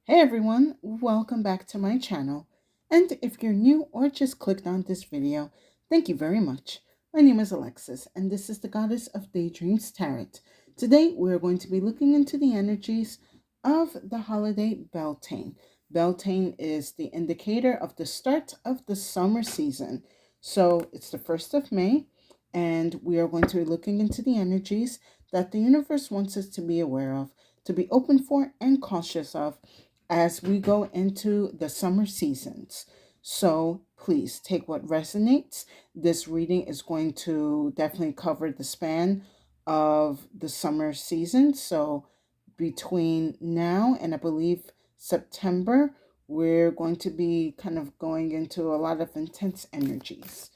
Hey everyone, welcome back to my channel. And if you're new or just clicked on this video, thank you very much. My name is Alexis and this is the Goddess of Daydreams Tarot. Today we're going to be looking into the energies of the holiday Beltane. Beltane is the indicator of the start of the summer season. So it's the 1st of May and we are going to be looking into the energies that the universe wants us to be aware of, to be open for and cautious of as we go into the summer seasons. So please take what resonates. This reading is going to definitely cover the span of the summer season. So between now and I believe September, we're going to be kind of going into a lot of intense energies.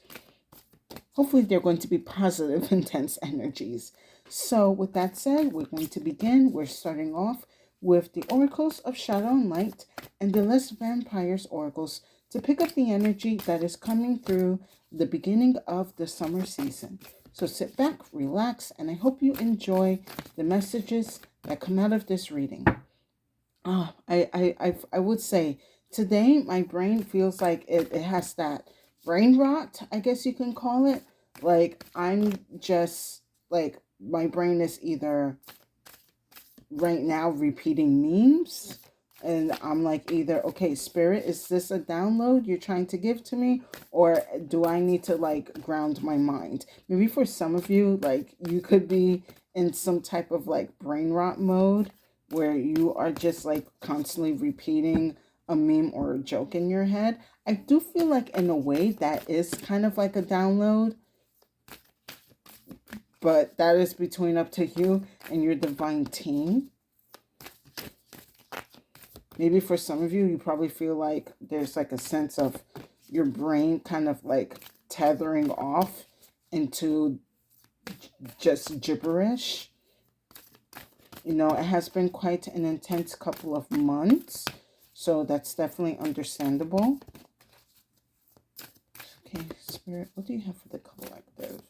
Hopefully, they're going to be positive, intense energies. So, with that said, we're going to begin. We're starting off with the Oracles of Shadow and Light and the Less Vampires Oracles to pick up the energy that is coming through the beginning of the summer season. So, sit back, relax, and I hope you enjoy the messages that come out of this reading. I would say today my brain feels like it has that brain rot, I guess you can call it. Like I'm just like my brain is either right now repeating memes and I'm like either okay, spirit, is this a download you're trying to give to me, or do I need to like ground my mind? Maybe for some of you, like you could be in some type of like brain rot mode where you are just like constantly repeating a meme or a joke in your head. I do feel like in a way that is kind of like a download, but that is between up to you and your divine team. Maybe for some of you, you probably feel like there's like a sense of your brain kind of like tethering off into just gibberish. You know, it has been quite an intense couple of months, so that's definitely understandable. Okay, Spirit, what do you have for the collective?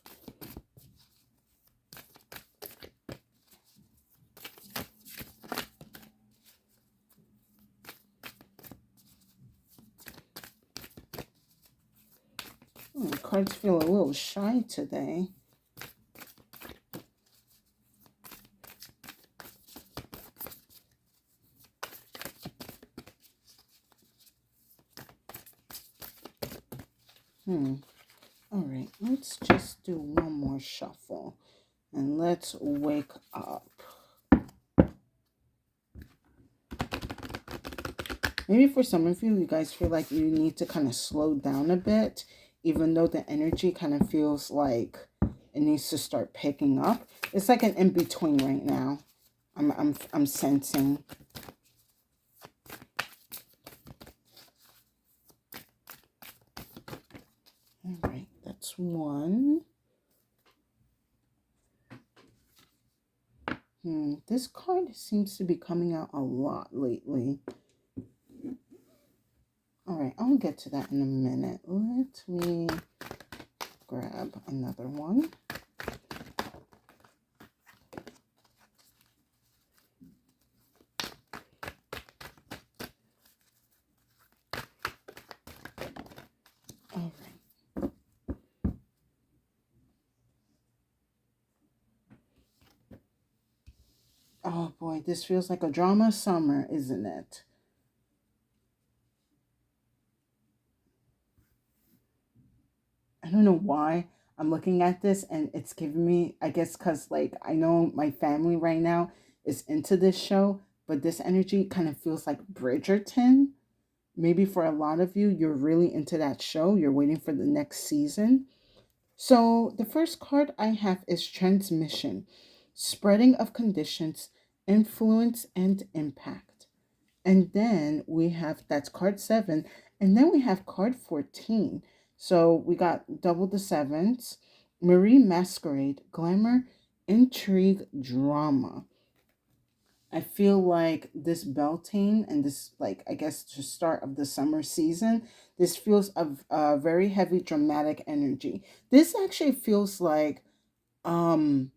The cards feel a little shy today. All right, let's just do one more shuffle and let's wake up. Maybe for some of you, you guys feel like you need to kind of slow down a bit, even though the energy kind of feels like it needs to start picking up. It's like an in-between right now. I'm sensing. All right, that's one. This card seems to be coming out a lot lately. All right, I'll get to that in a minute. Let me grab another one. All right. Oh boy, this feels like a drama summer, isn't it? I don't know why I'm looking at this and it's giving me, I guess, because like I know my family right now is into this show, but this energy kind of feels like Bridgerton. Maybe for a lot of you, you're really into that show, you're waiting for the next season. So the first card I have is Transmission, Spreading of Conditions, Influence, and Impact. And then we have, that's card 7. And then we have card 14. So we got double the sevens. Marie Masquerade, Glamour, Intrigue, Drama. I feel like this Beltane and this, like, I guess the start of the summer season, this feels of a very heavy dramatic energy. This actually feels like, um,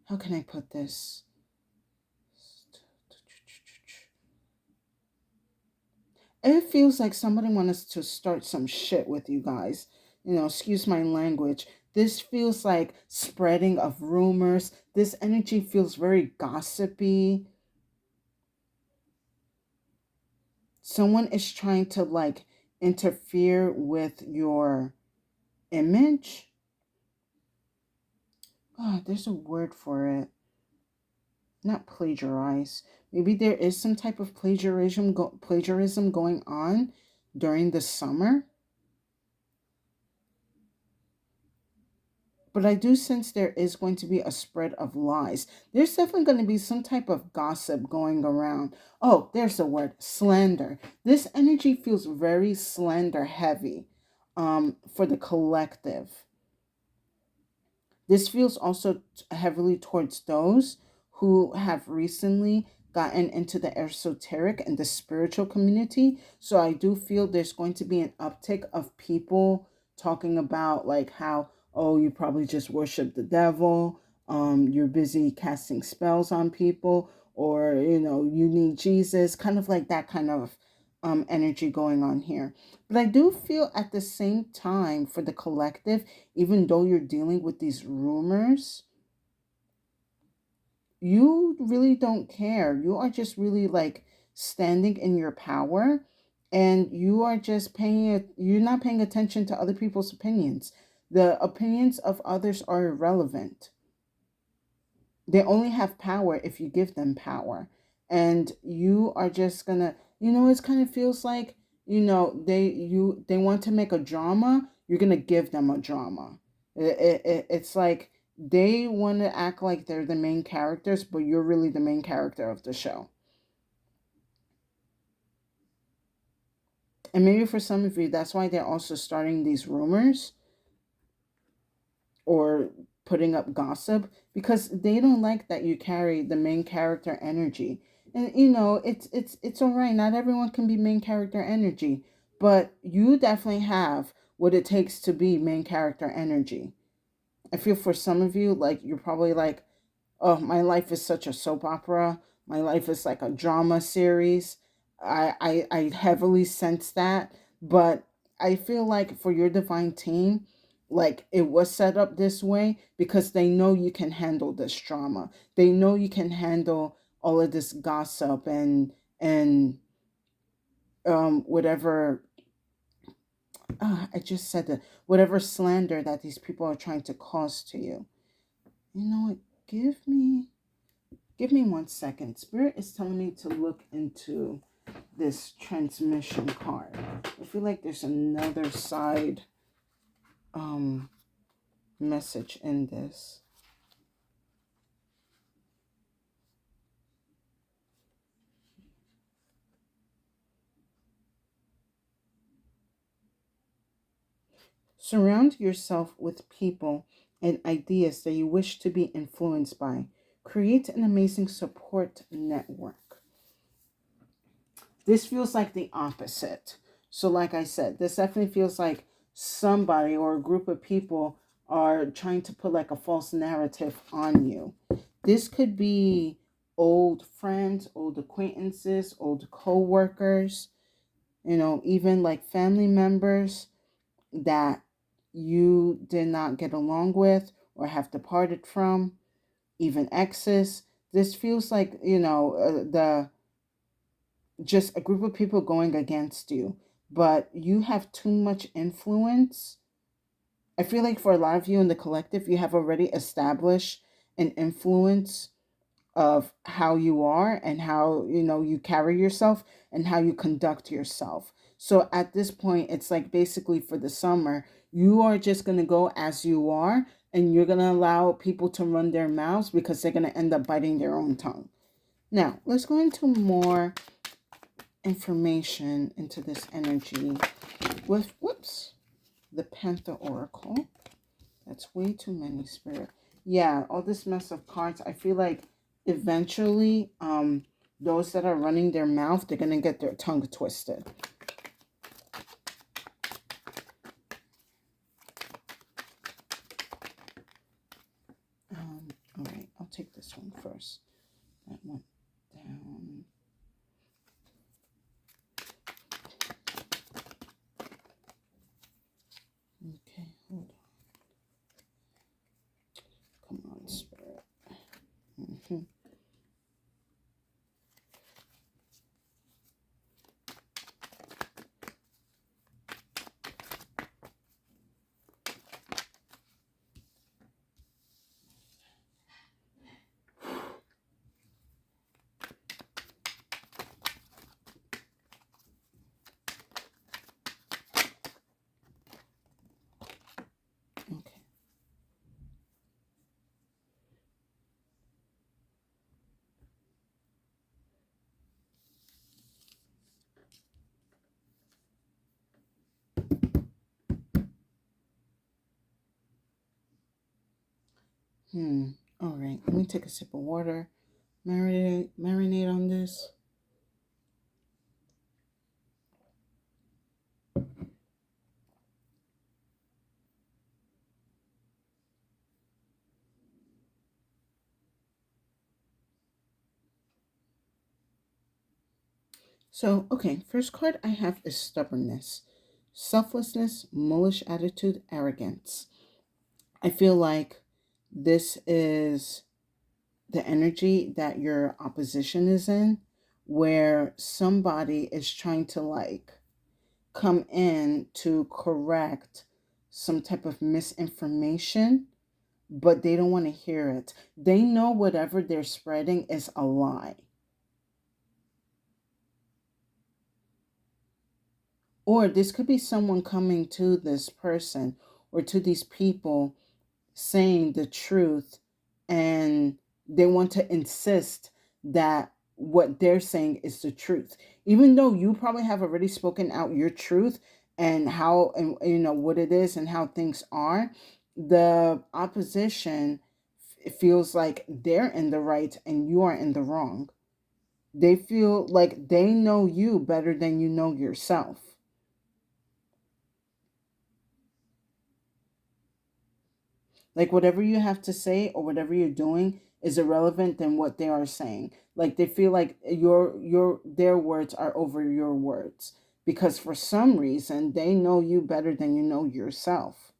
how can I put this? It feels like somebody wants to start some shit with you guys. Excuse my language. This feels like spreading of rumors. This energy feels very gossipy. Someone is trying to like interfere with your image. Oh, there's a word for it. Not plagiarize. Maybe there is some type of plagiarism going on during the summer. But I do sense there is going to be a spread of lies. There's definitely going to be some type of gossip going around. Oh, there's the word slander. This energy feels very slander heavy for the collective. This feels also heavily towards those who have recently gotten into the esoteric and the spiritual community. So I do feel there's going to be an uptick of people talking about like how, oh, you probably just worship the devil, you're busy casting spells on people, or you need Jesus, kind of like that kind of energy going on here. But I do feel at the same time for the collective, even though you're dealing with these rumors, you really don't care. You are just really like standing in your power, and you are just you're not paying attention to other people's opinions. The opinions of others are irrelevant. They only have power if you give them power. And you are just gonna, it kind of feels like, they want to make a drama, you're gonna give them a drama. It's like they want to act like they're the main characters, but you're really the main character of the show. And maybe for some of you, that's why they're also starting these rumors or putting up gossip, because they don't like that you carry the main character energy. And it's all right. Not everyone can be main character energy, but you definitely have what it takes to be main character energy. I feel for some of you, like you're probably like, oh, my life is such a soap opera. My life is like a drama series. I heavily sense that. But I feel like for your divine team, like it was set up this way because they know you can handle this drama. They know you can handle all of this gossip and whatever. I just said that whatever slander that these people are trying to cause to you. You know what? Give me 1 second. Spirit is telling me to look into this transmission card. I feel like there's another side message in this. Surround yourself with people and ideas that you wish to be influenced by. Create an amazing support network. This feels like the opposite. So, like I said, this definitely feels like somebody or a group of people are trying to put like a false narrative on you. This could be old friends, old acquaintances, old co-workers, even like family members that you did not get along with or have departed from, even exes. This feels like, the just a group of people going against you, but you have too much influence. I feel like for a lot of you in the collective, you have already established an influence of how you are and how you carry yourself and how you conduct yourself. So at this point, it's like basically for the summer, you are just going to go as you are, and you're going to allow people to run their mouths because they're going to end up biting their own tongue. Now, let's go into more information into this energy with the Panther Oracle. That's way too many, Spirit. Yeah, all this mess of cards. I feel like eventually those that are running their mouth, they're gonna get their tongue twisted. All right, I'll take this one first. That went down. Hmm. Okay. Hmm. All right. Let me take a sip of water. Marinate on this. So, okay, first card I have is stubbornness, selflessness, mulish attitude, arrogance. I feel like this is the energy that your opposition is in, where somebody is trying to like come in to correct some type of misinformation, but they don't want to hear it. They know whatever they're spreading is a lie. Or this could be someone coming to this person or to these people saying the truth, and they want to insist that what they're saying is the truth, even though you probably have already spoken out your truth and how, and you know what it is and how things are. The opposition feels like they're in the right and you are in the wrong. They feel like they know you better than you know yourself. Like whatever you have to say or whatever you're doing is irrelevant than what they are saying. Like they feel like your their words are over your words because for some reason they know you better than you know yourself,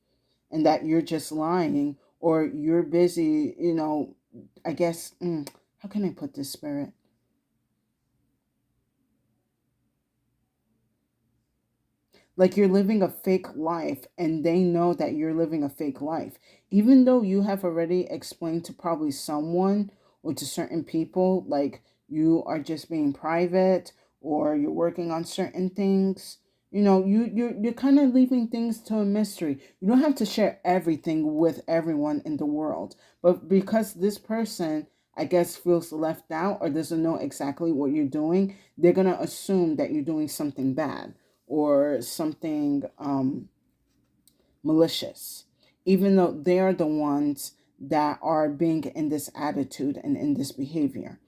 and that you're just lying or you're busy, you know, I guess how can I put this, spirit? Like you're living a fake life and they know that you're living a fake life. Even though you have already explained to probably someone or to certain people, like you are just being private or you're working on certain things. You know, you're kind of leaving things to a mystery. You don't have to share everything with everyone in the world. But because this person, I guess, feels left out or doesn't know exactly what you're doing, they're going to assume that you're doing something bad or something malicious, even though they're the ones that are being in this attitude and in this behavior.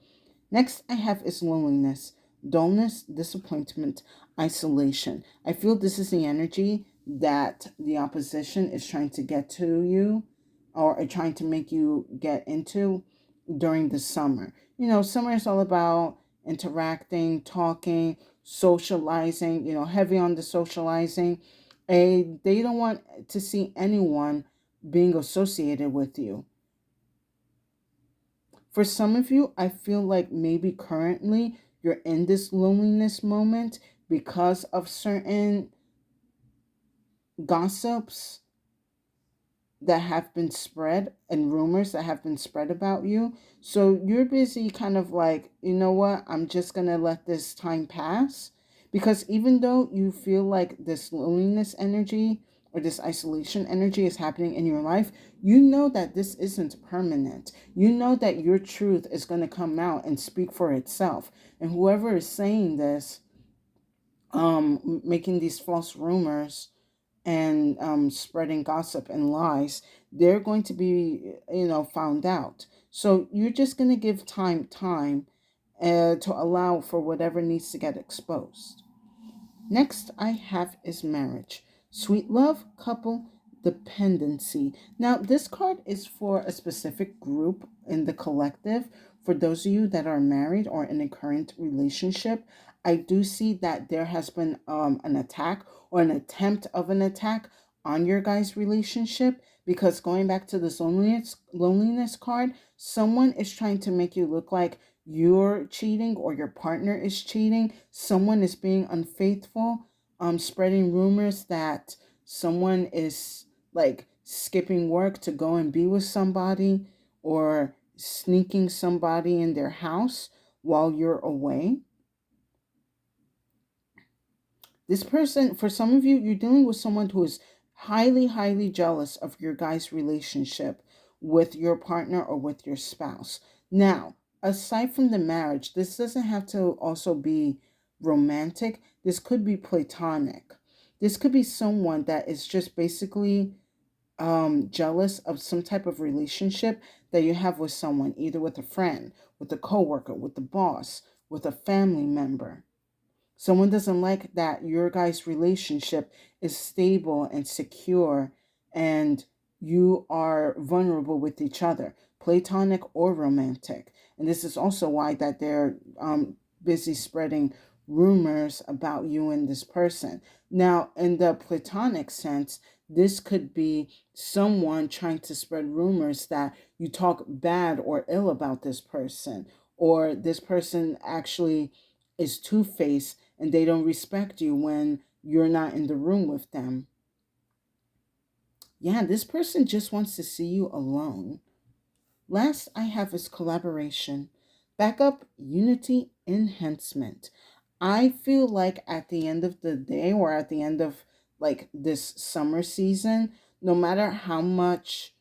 Next, I have is loneliness, dullness, disappointment, isolation. I feel this is the energy that the opposition is trying to get to you or trying to make you get into during the summer. You know, summer is all about interacting, talking, socializing, you know, heavy on the socializing. And they don't want to see anyone being associated with you. For some of you, I feel like maybe currently you're in this loneliness moment because of certain gossips that have been spread and rumors that have been spread about you. So you're busy kind of like, you know what, I'm just going to let this time pass. Because even though you feel like this loneliness energy or this isolation energy is happening in your life, you know that this isn't permanent. You know that your truth is going to come out and speak for itself. And whoever is saying this, making these false rumors and spreading gossip and lies, they're going to be, you know, found out. So you're just going to give time to allow for whatever needs to get exposed. Next, I have is marriage. Sweet love, couple, dependency. Now, this card is for a specific group in the collective. For those of you that are married or in a current relationship, I do see that there has been an attack or an attempt of an attack on your guys' relationship. Because going back to this loneliness card, someone is trying to make you look like you're cheating or your partner is cheating. Someone is being unfaithful, spreading rumors that someone is like skipping work to go and be with somebody, or sneaking somebody in their house while you're away. This person, for some of you, you're dealing with someone who is highly, highly jealous of your guys' relationship with your partner or with your spouse. Now, aside from the marriage, this doesn't have to also be romantic. This could be platonic. This could be someone that is just basically jealous of some type of relationship that you have with someone, either with a friend, with a coworker, with the boss, with a family member. Someone doesn't like that your guys' relationship is stable and secure, and you are vulnerable with each other, platonic or romantic. And this is also why that they're busy spreading rumors about you and this person. Now, in the platonic sense, this could be someone trying to spread rumors that you talk bad or ill about this person, or this person actually is two-faced and they don't respect you when you're not in the room with them. Yeah, this person just wants to see you alone. Last I have is collaboration, backup, unity, enhancement. I feel like at the end of the day, or at the end of like this summer season, no matter how much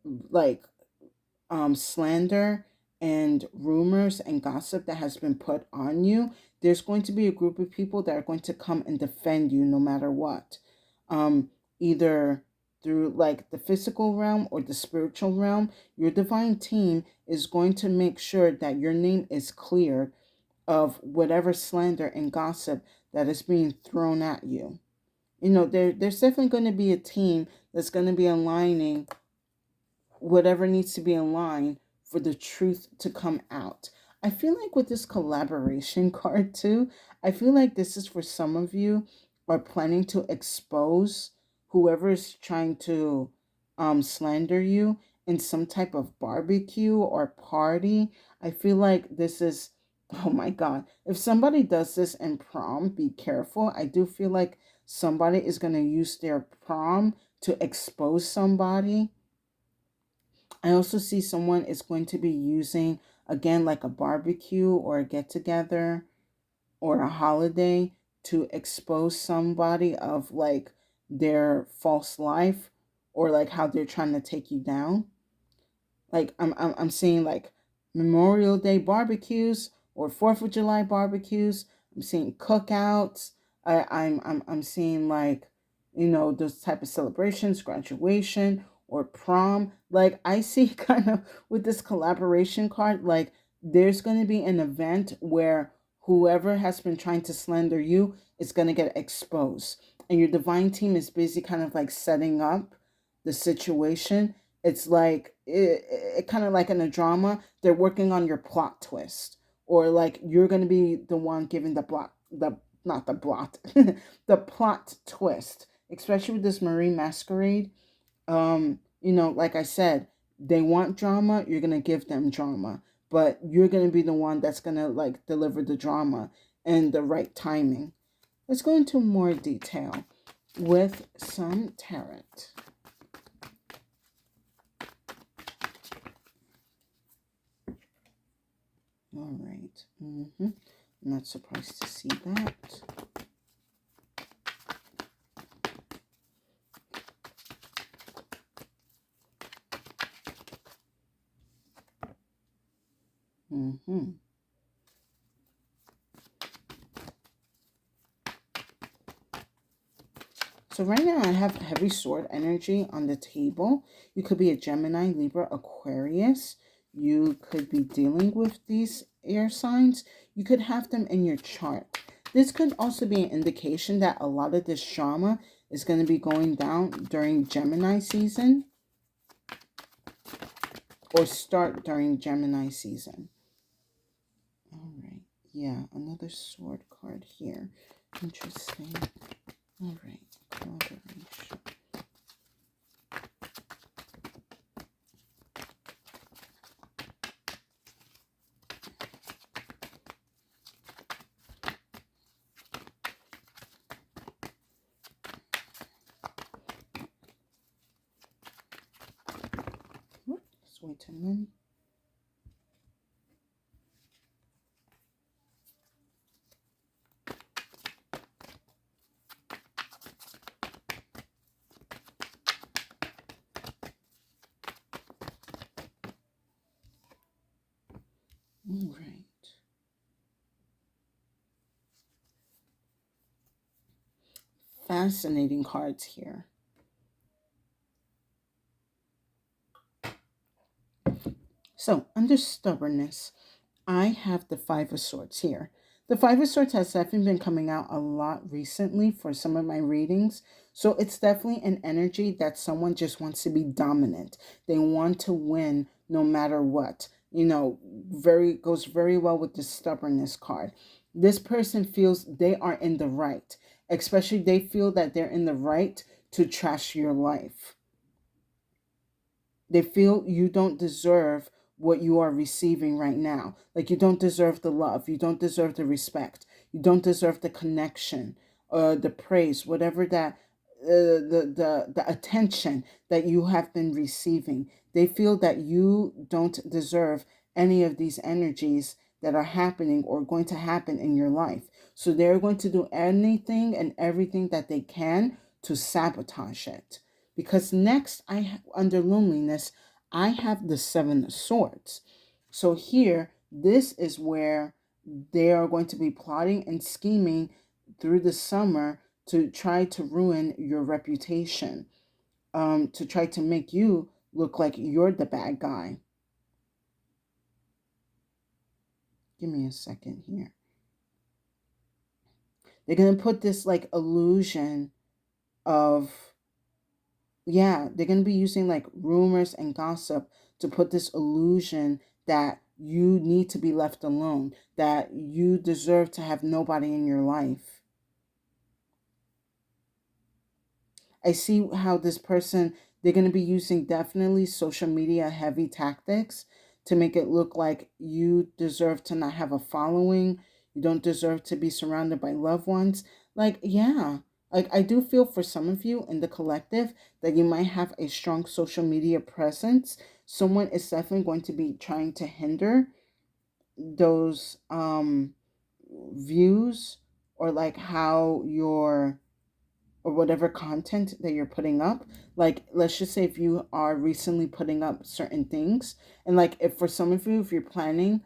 like slander and rumors and gossip that has been put on you, there's going to be a group of people that are going to come and defend you no matter what. Either through like the physical realm or the spiritual realm, your divine team is going to make sure that your name is cleared of whatever slander and gossip that is being thrown at you. There's definitely going to be a team that's going to be aligning whatever needs to be in line for the truth to come out. I feel like with this collaboration card too, I feel like this is for some of you are planning to expose whoever is trying to slander you in some type of barbecue or party. I feel like this is, oh my God, if somebody does this in prom, be careful. I do feel like somebody is going to use their prom to expose somebody. I also see someone is going to be using, again, like a barbecue or a get together or a holiday to expose somebody of like their false life, or like how they're trying to take you down. Like I'm seeing like Memorial Day barbecues or 4th of July barbecues. I'm seeing cookouts. I'm seeing like, those type of celebrations, graduation or prom. Like I see kind of with this collaboration card, like there's going to be an event where whoever has been trying to slander you is going to get exposed, and your divine team is busy kind of like setting up the situation. It's like it kind of like in a drama, they're working on your plot twist, or like you're going to be the one giving the plot, the not the plot, the plot twist, especially with this Marie Masquerade. Like I said, they want drama, you're going to give them drama, but you're going to be the one that's going to like deliver the drama and the right timing. Let's go into more detail with some tarot. All right. I'm not surprised to see that. So right now I have heavy sword energy on the table. You could be a Gemini, Libra, Aquarius. You could be dealing with these air signs. You could have them in your chart. This could also be an indication that a lot of this drama is going to be going down during Gemini season, or start during Gemini season. All right. Yeah, another sword card here. Interesting. All right. Collaboration. way too many. All right. Fascinating cards here. So, under stubbornness, I have the Five of Swords here. The Five of Swords has definitely been coming out a lot recently for some of my readings. So it's definitely an energy that someone just wants to be dominant. They want to win no matter what. You know, very goes very well with the stubbornness card. This person feels they are in the right, especially they feel that they're in the right to trash your life. They feel you don't deserve what you are receiving right now. Like you don't deserve the love, you don't deserve the respect, you don't deserve the connection, the praise, whatever that the attention that you have been receiving. They feel that you don't deserve any of these energies that are happening or going to happen in your life. So they're going to do anything and everything that they can to sabotage it. Because next, under loneliness, I have the Seven of Swords. So here, this is where they are going to be plotting and scheming through the summer to try to ruin your reputation, to try to make you look like you're the bad guy. Give me a second here. They're going to put this like illusion of, yeah, they're going to be using like rumors and gossip to put this illusion that you need to be left alone, that you deserve to have nobody in your life. I see how this person, they're going to be using definitely social media heavy tactics to make it look like you deserve to not have a following. You don't deserve to be surrounded by loved ones. Like, yeah, like I do feel for some of you in the collective that you might have a strong social media presence. Someone is definitely going to be trying to hinder those views, or like how your or whatever content that you're putting up. Like, let's just say if you are recently putting up certain things, and like if for some of you, if you're planning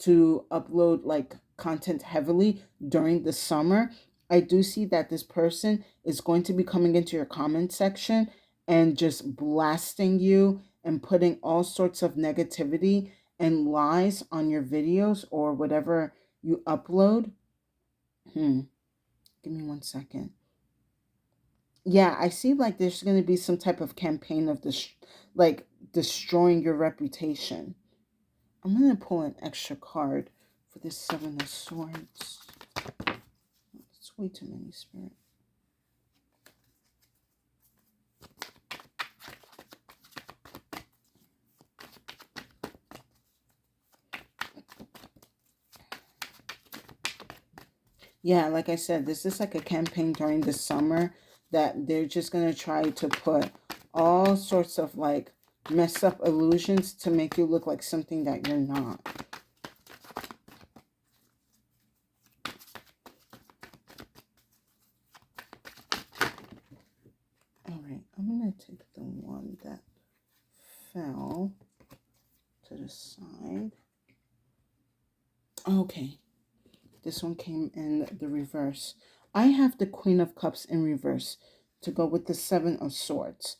to upload like content heavily during the summer, I do see that this person is going to be coming into your comment section and just blasting you and putting all sorts of negativity and lies on your videos or whatever you upload. Give me one second. Yeah, I see like there's going to be some type of campaign of this, like destroying your reputation. I'm going to pull an extra card for this Seven of Swords. It's way too many, Spirit. Yeah, like I said, this is like a campaign during the summer that they're just going to try to put all sorts of like mess up illusions to make you look like something that you're not. All right, I'm going to take the one that fell to the side. Okay, this one came in the reverse. I have the Queen of Cups in reverse to go with the Seven of Swords.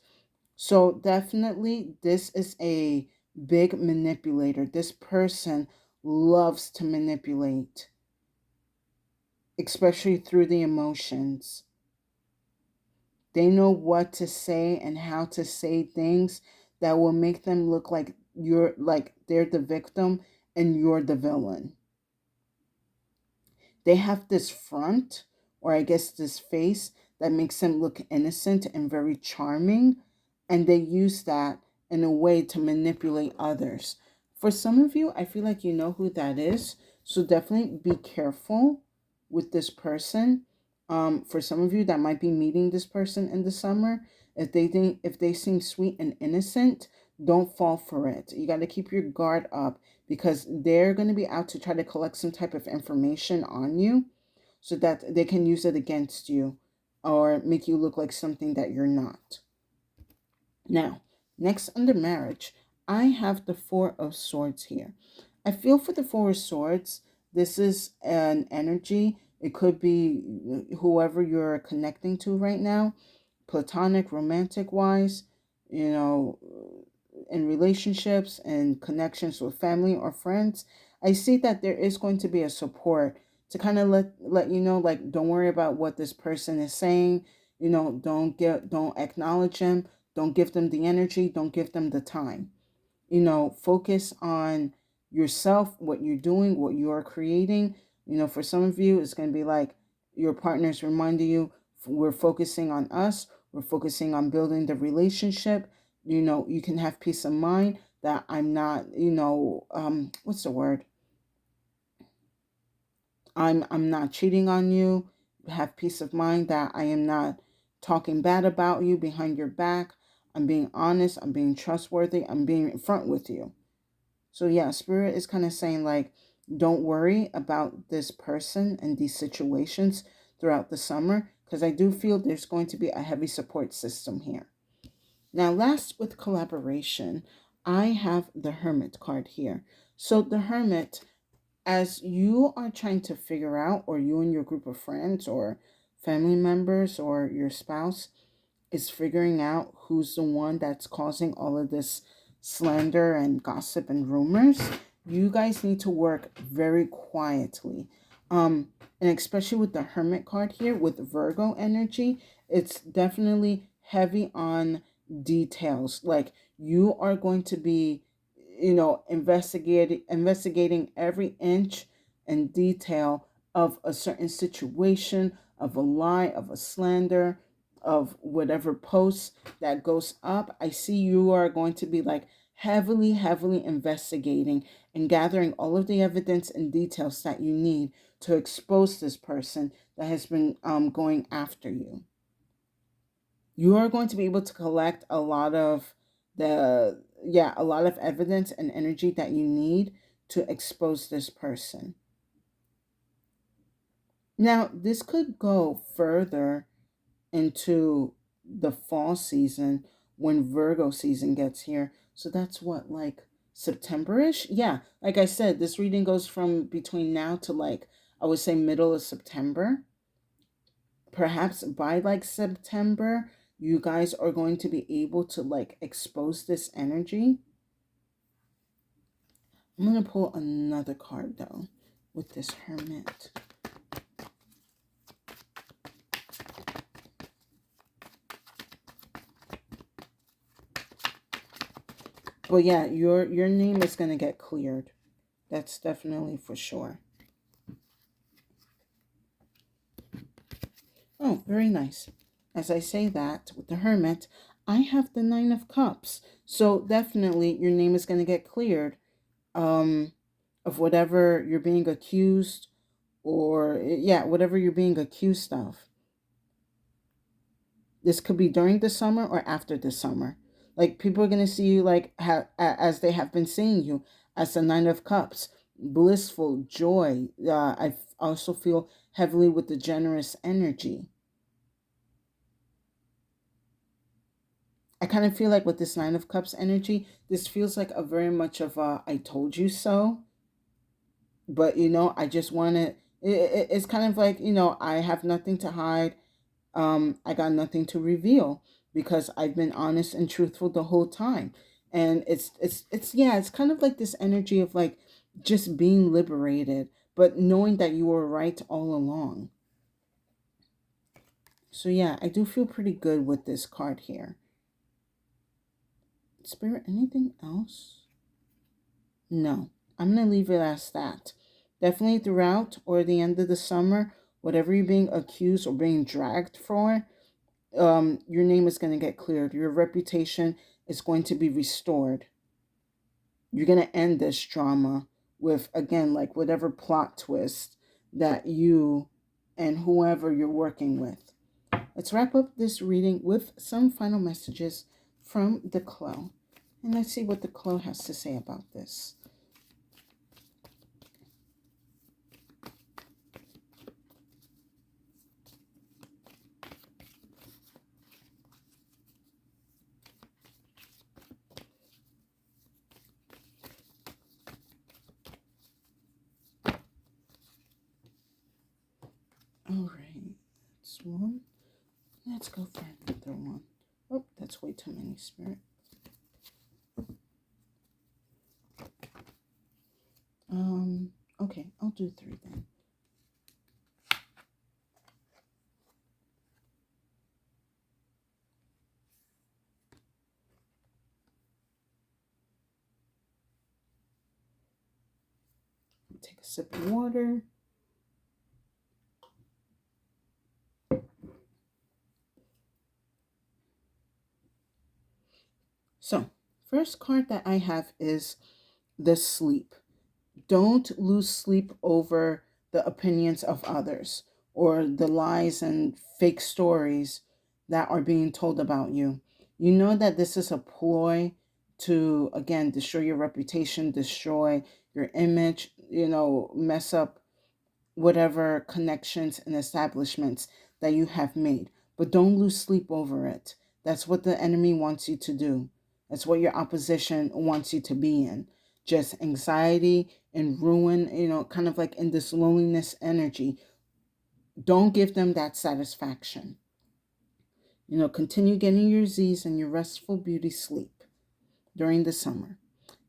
So definitely this is a big manipulator. This person loves to manipulate, especially through the emotions. They know what to say and how to say things that will make them look like they're the victim and you're the villain. They have this front, or I guess this face, that makes them look innocent and very charming, and they use that in a way to manipulate others. For some of you, I feel like you know who that is, so definitely be careful with this person. For some of you that might be meeting this person in the summer, if they seem sweet and innocent, don't fall for it. You got to keep your guard up because they're going to be out to try to collect some type of information on you so that they can use it against you or make you look like something that you're not. Now, next under marriage, I have the Four of Swords here. I feel for the Four of Swords, this is an energy. It could be whoever you're connecting to right now, platonic, romantic wise, you know, in relationships and connections with family or friends. I see that there is going to be a support to kind of let you know, like, don't worry about what this person is saying. Don't acknowledge them, don't give them the energy, don't give them the time. Focus on yourself, what you're doing, what you are creating. For some of you, it's going to be like your partner's reminding you, we're focusing on us, we're focusing on building the relationship. You can have peace of mind that I'm not, what's the word? I'm not cheating on you. Have peace of mind that I am not talking bad about you behind your back. I'm being honest, I'm being trustworthy, I'm being in front with you. So yeah, spirit is kind of saying like, don't worry about this person and these situations throughout the summer, because I do feel there's going to be a heavy support system here. Now, last with collaboration, I have the Hermit card here. So the Hermit, as you are trying to figure out, or you and your group of friends or family members or your spouse is figuring out who's the one that's causing all of this slander and gossip and rumors, you guys need to work very quietly. And especially with the Hermit card here with Virgo energy, it's definitely heavy on details. Like, you are going to be, investigating every inch and detail of a certain situation, of a lie, of a slander, of whatever post that goes up. I see you are going to be like heavily investigating and gathering all of the evidence and details that you need to expose this person that has been going after you. You are going to be able to collect a lot of evidence and energy that you need to expose this person. Now, this could go further into the fall season when Virgo season gets here. So that's what, like September-ish? Yeah, like I said, this reading goes from between now to, like, I would say middle of September. Perhaps by like September, you guys are going to be able to like expose this energy. I'm going to pull another card though with this Hermit. Well, yeah, your name is going to get cleared. That's definitely for sure. Oh, very nice. As I say that with the Hermit, I have the Nine of Cups. So definitely your name is going to get cleared of whatever you're being accused, or yeah, whatever you're being accused of. This could be during the summer or after the summer. Like, people are going to see you like as they have been seeing you, as the Nine of Cups, blissful joy. I also feel heavily with the generous energy. I kind of feel like with this Nine of Cups energy, this feels like a very much of a I told you so. But I just want to. It's kind of like, I have nothing to hide. I got nothing to reveal because I've been honest and truthful the whole time. And it's yeah, it's kind of like this energy of like just being liberated, but knowing that you were right all along. So yeah, I do feel pretty good with this card here. Spirit, anything else? No, I'm going to leave it as that. Definitely throughout or the end of the summer, whatever you're being accused or being dragged for, your name is going to get cleared. Your reputation is going to be restored. You're going to end this drama with, again, like whatever plot twist that you and whoever you're working with. Let's wrap up this reading with some final messages from the Clo. And let's see what the Crow has to say about this. All right, that's one. Let's go for another one. Oh, that's way too many, Spirit. Okay, I'll do 3 then. Take a sip of water. So, first card that I have is the sleep. Don't lose sleep over the opinions of others or the lies and fake stories that are being told about you. You know that this is a ploy to, again, destroy your reputation, destroy your image, mess up whatever connections and establishments that you have made. But don't lose sleep over it. That's what the enemy wants you to do. That's what your opposition wants you to be in. Just anxiety and ruin, kind of like in this loneliness energy. Don't give them that satisfaction. Continue getting your Z's and your restful beauty sleep during the summer.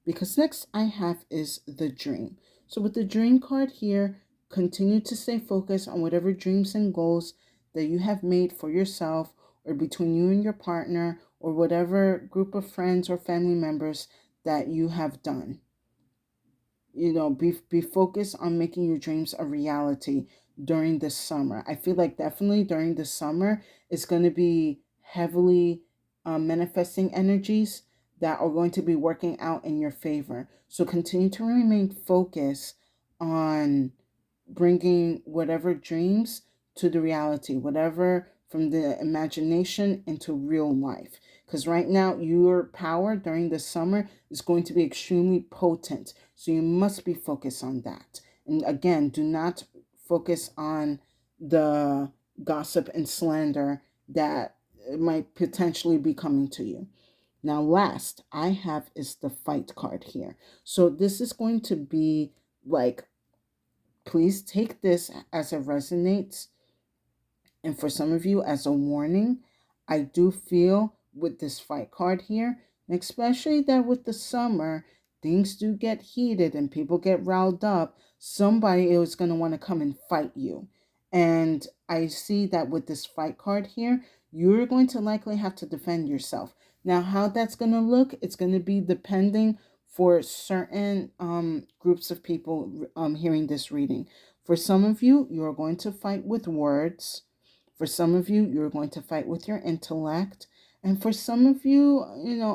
Because next I have is the dream. So with the dream card here, continue to stay focused on whatever dreams and goals that you have made for yourself or between you and your partner or whatever group of friends or family members that you have done. Be focused on making your dreams a reality during the summer. I feel like definitely during the summer it's going to be heavily manifesting energies that are going to be working out in your favor. So continue to remain focused on bringing whatever dreams to the reality, whatever from the imagination into real life. Because right now, your power during the summer is going to be extremely potent. So you must be focused on that. And again, do not focus on the gossip and slander that might potentially be coming to you. Now, last I have is the fight card here. So this is going to be like, please take this as it resonates. And for some of you, as a warning, I do feel with this fight card here, and especially that with the summer, things do get heated and people get riled up. Somebody is going to want to come and fight you. And I see that with this fight card here, you're going to likely have to defend yourself. Now, how that's going to look, it's going to be depending for certain groups of people hearing this reading. For some of you, you are going to fight with words. For some of you, you're going to fight with your intellect. And for some of you,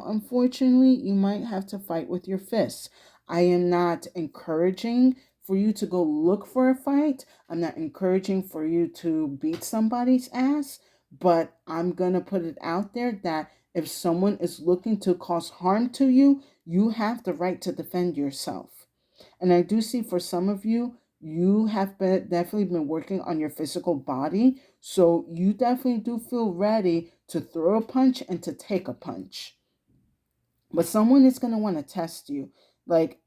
unfortunately, you might have to fight with your fists. I am not encouraging for you to go look for a fight. I'm not encouraging for you to beat somebody's ass. But I'm going to put it out there that if someone is looking to cause harm to you, you have the right to defend yourself. And I do see for some of you, you have definitely been working on your physical body. So you definitely do feel ready to throw a punch and to take a punch. But someone is going to want to test you. Like,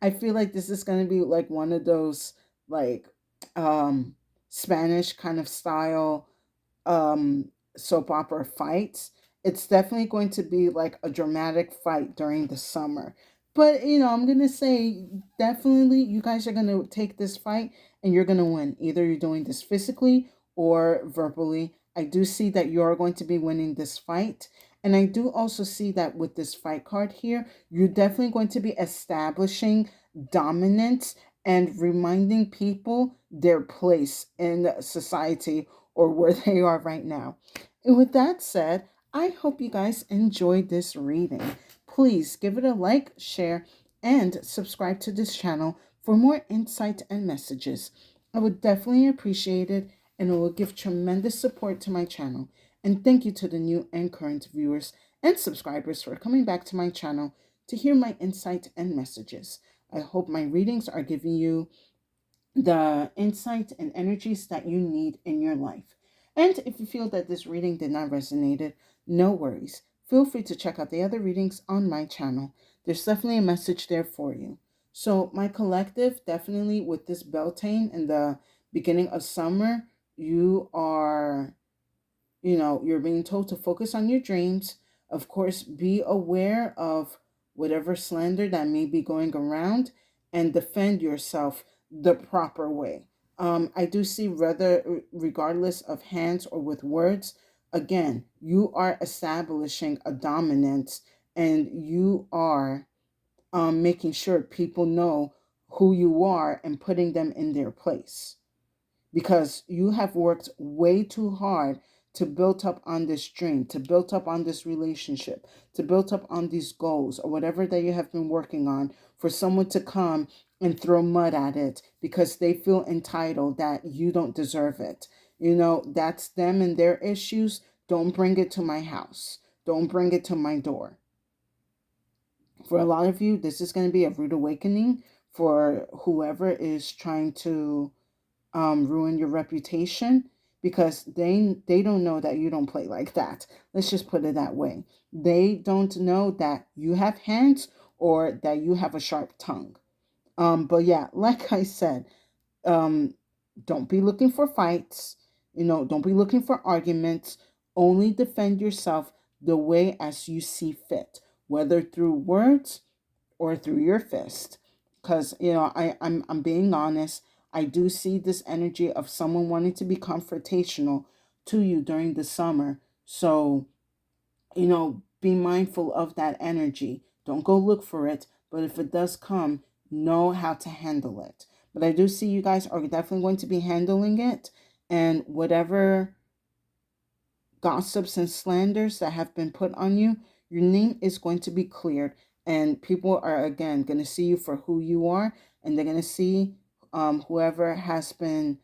I feel like this is going to be like one of those, like, Spanish kind of style soap opera fights. It's definitely going to be like a dramatic fight during the summer. But I'm gonna say definitely you guys are gonna take this fight and you're gonna win. Either you're doing this physically or verbally. I do see that you're going to be winning this fight. And I do also see that with this fight card here, you're definitely going to be establishing dominance and reminding people their place in society or where they are right now. And with that said, I hope you guys enjoyed this reading. Please give it a like, share, and subscribe to this channel for more insight and messages. I would definitely appreciate it, and it will give tremendous support to my channel. And thank you to the new and current viewers. and subscribers for coming back to my channel to hear my insight and messages. I hope my readings are giving you the insight and energies that you need in your life. And if you feel that this reading did not resonate, no worries. Feel free to check out the other readings on my channel. There's definitely a message there for you. So my collective, definitely with this Beltane in the beginning of summer, you are, you're being told to focus on your dreams. Of course, be aware of whatever slander that may be going around and defend yourself the proper way. I do see, whether regardless of hands or with words, again, you are establishing a dominance, and you are making sure people know who you are and putting them in their place, because you have worked way too hard to build up on this dream, to build up on this relationship, to build up on these goals or whatever that you have been working on, for someone to come and throw mud at it because they feel entitled that you don't deserve it. That's them and their issues. Don't bring it to my house. Don't bring it to my door. For a lot of you, this is going to be a rude awakening for whoever is trying to ruin your reputation, because they don't know that you don't play like that. Let's just put it that way. They don't know that you have hands or that you have a sharp tongue. But yeah, like I said, um, don't be looking for fights. Don't be looking for arguments. Only defend yourself the way as you see fit, whether through words or through your fist. Because I'm being honest. I do see this energy of someone wanting to be confrontational to you during the summer. So, be mindful of that energy. Don't go look for it, but if it does come, know how to handle it. But I do see you guys are definitely going to be handling it, and whatever gossips and slanders that have been put on you, your name is going to be cleared, and people are again going to see you for who you are, and they're going to see whoever has been,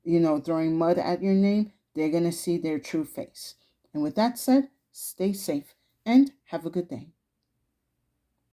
throwing mud at your name, they're going to see their true face. And with that said, stay safe and have a good day.